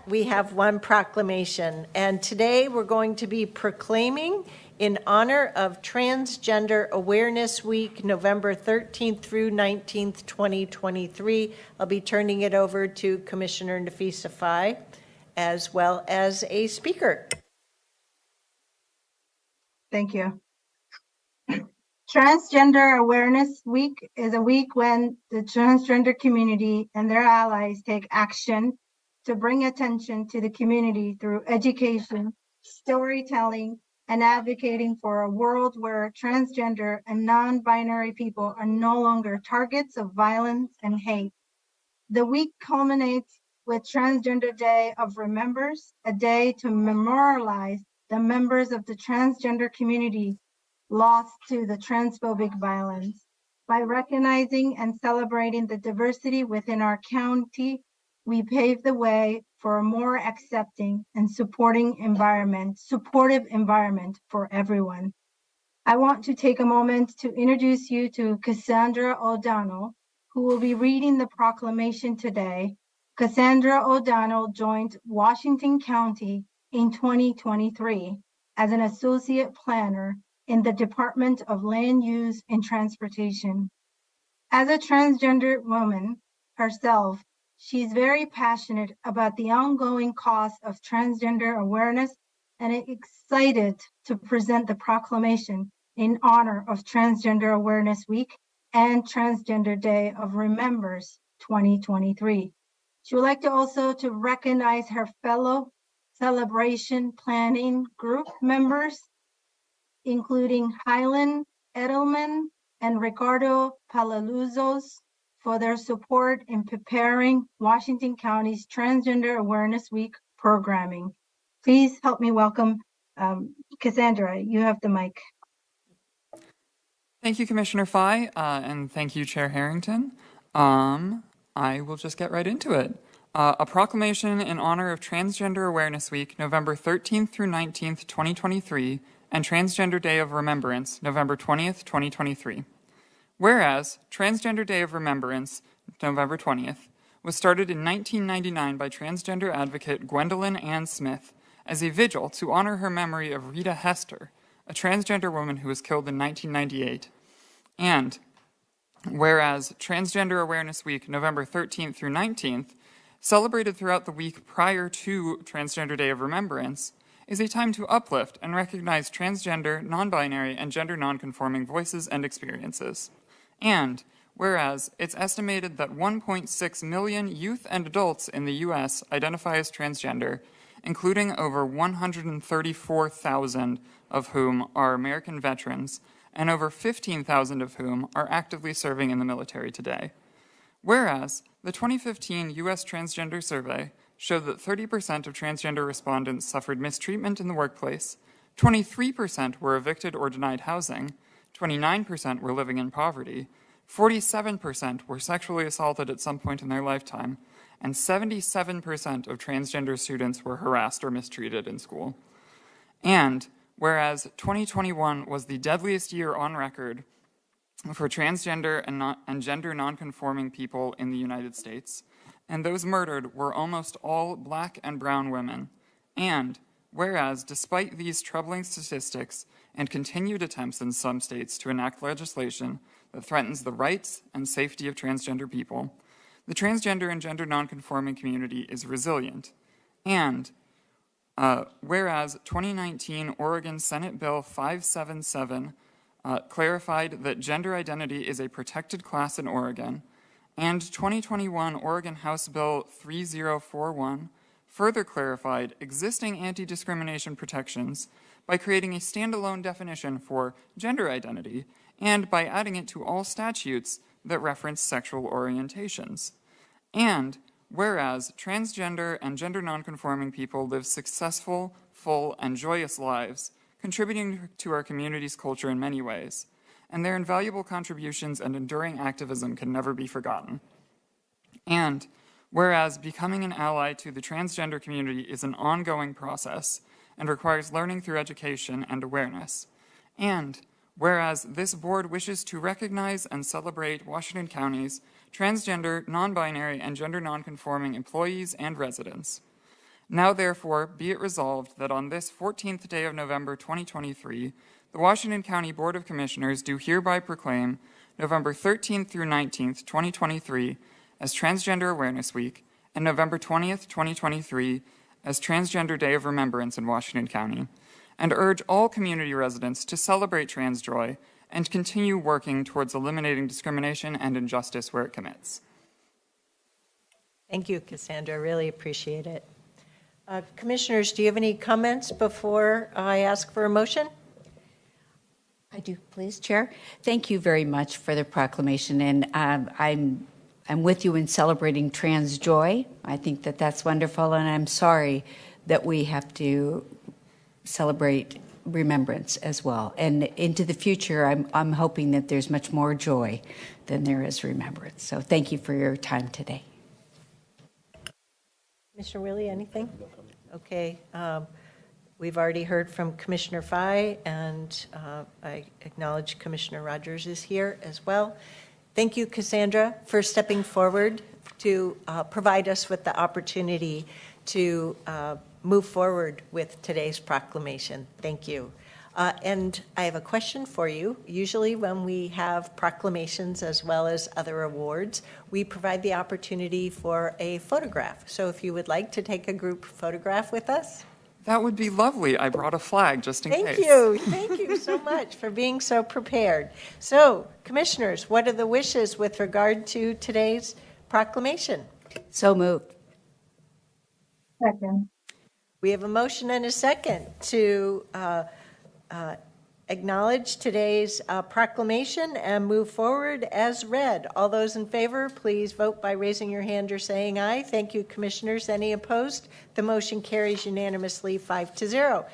we have one proclamation, and today we're going to be proclaiming in honor of Transgender Awareness Week, November 13th through 19th, 2023. I'll be turning it over to Commissioner Nafisa Faye, as well as a speaker. Thank you. Transgender Awareness Week is a week when the transgender community and their allies take action to bring attention to the community through education, storytelling, and advocating for a world where transgender and non-binary people are no longer targets of violence and hate. The week culminates with Transgender Day of Remembrance, a day to memorialize the members of the transgender community lost to the transphobic violence. By recognizing and celebrating the diversity within our county, we pave the way for a more accepting and supportive environment for everyone. I want to take a moment to introduce you to Cassandra O'Donnell, who will be reading the proclamation today. Cassandra O'Donnell joined Washington County in 2023 as an associate planner in the Department of Land Use and Transportation. As a transgender woman herself, she's very passionate about the ongoing cause of transgender awareness and excited to present the proclamation in honor of Transgender Awareness Week and Transgender Day of Remembrance 2023. She would like to also to recognize her fellow celebration planning group members, including Hylan Edelman and Ricardo Palaluzos, for their support in preparing Washington County's Transgender Awareness Week programming. Please help me welcome Cassandra. You have the mic. Thank you, Commissioner Faye, and thank you, Chair Harrington. I will just get right into it. A proclamation in honor of Transgender Awareness Week, November 13th through 19th, 2023, and Transgender Day of Remembrance, November 20th, 2023. Whereas Transgender Day of Remembrance, November 20th, was started in 1999 by transgender advocate Gwendolyn Ann Smith as a vigil to honor her memory of Rita Hester, a transgender woman who was killed in 1998. And whereas Transgender Awareness Week, November 13th through 19th, celebrated throughout the week prior to Transgender Day of Remembrance, is a time to uplift and recognize transgender, non-binary, and gender non-conforming voices and experiences. And whereas it's estimated that 1.6 million youth and adults in the U.S. identify as transgender, including over 134,000 of whom are American veterans, and over 15,000 of whom are actively serving in the military today. Whereas the 2015 U.S. Transgender Survey showed that 30% of transgender respondents suffered mistreatment in the workplace, 23% were evicted or denied housing, 29% were living in poverty, 47% were sexually assaulted at some point in their lifetime, and 77% of transgender students were harassed or mistreated in school. And whereas 2021 was the deadliest year on record for transgender and gender nonconforming people in the United States, and those murdered were almost all Black and brown women. And whereas, despite these troubling statistics and continued attempts in some states to enact legislation that threatens the rights and safety of transgender people, the transgender and gender nonconforming community is resilient. And whereas 2019 Oregon Senate Bill 577 clarified that gender identity is a protected class in Oregon, and 2021 Oregon House Bill 3041 further clarified existing anti-discrimination protections by creating a standalone definition for gender identity and by adding it to all statutes that reference sexual orientations. And whereas transgender and gender nonconforming people live successful, full, and joyous lives, contributing to our community's culture in many ways, and their invaluable contributions and enduring activism can never be forgotten. And whereas becoming an ally to the transgender community is an ongoing process and requires learning through education and awareness. And whereas this board wishes to recognize and celebrate Washington County's transgender, non-binary, and gender nonconforming employees and residents. Now, therefore, be it resolved that on this 14th day of November 2023, the Washington County Board of Commissioners do hereby proclaim November 13th through 19th, 2023 as Transgender Awareness Week and November 20th, 2023 as Transgender Day of Remembrance in Washington County, and urge all community residents to celebrate trans joy and continue working towards eliminating discrimination and injustice where it commits. Thank you, Cassandra. Really appreciate it. Commissioners, do you have any comments before I ask for a motion? I do, please, Chair. Thank you very much for the proclamation, and I'm with you in celebrating trans joy. I think that that's wonderful, and I'm sorry that we have to celebrate remembrance as well. And into the future, I'm hoping that there's much more joy than there is remembrance. So thank you for your time today. Commissioner Willie, anything? Okay. We've already heard from Commissioner Fye, and I acknowledge Commissioner Rogers is here as well. Thank you, Cassandra, for stepping forward to provide us with the opportunity to move forward with today's proclamation. Thank you. And I have a question for you. Usually when we have proclamations as well as other awards, we provide the opportunity for a photograph. So if you would like to take a group photograph with us. That would be lovely. I brought a flag just in case. Thank you. Thank you so much for being so prepared. So, commissioners, what are the wishes with regard to today's proclamation? So moved. Second. We have a motion and a second to acknowledge today's proclamation and move forward as read. All those in favor, please vote by raising your hand or saying aye. Thank you, commissioners. Any opposed? The motion carries unanimously 5-0.